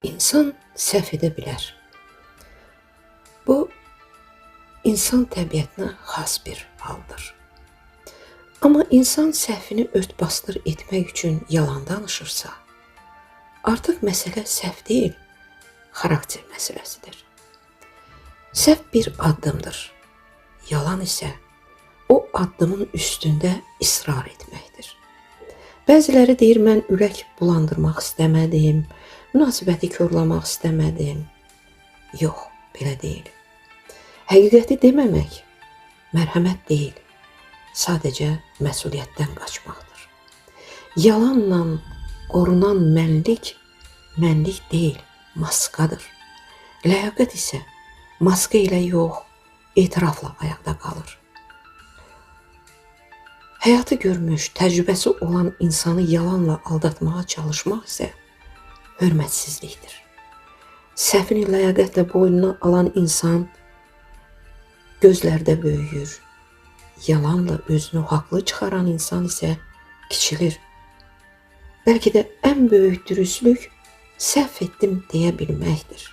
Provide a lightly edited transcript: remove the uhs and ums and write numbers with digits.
İnsan səhv edə bilər. Bu, insan təbiətinə xas bir haldır. Amma insan səhvini ört-basdır etmək üçün yalan danışırsa, artıq məsələ səhv deyil, xarakter məsələsidir. Səhv bir addımdır, yalan isə o addımın üstündə israr etməkdir. Bəziləri deyir, mən ürək bulandırmaq istəmədim, münasibəti korlamaq istəmədim. Yox, belə deyil. Həqiqəti deməmək mərhəmət deyil, sadəcə məsuliyyətdən qaçmaqdır. Yalanla qorunan mənlik deyil, maskadır. Ləyaqət isə maska ilə yox, etirafla ayaqda qalır. Həyatı görmüş, təcrübəsi olan insanı yalanla aldatmağa çalışmaq isə hörmətsizlikdir. Səhvini ləyaqətlə boynuna alan insan gözlərdə böyüyür. Yalanla özünü haqlı çıxaran insan isə kiçilir. Bəlkə də ən böyük dürüstlük səhv etdim deyə bilməkdir.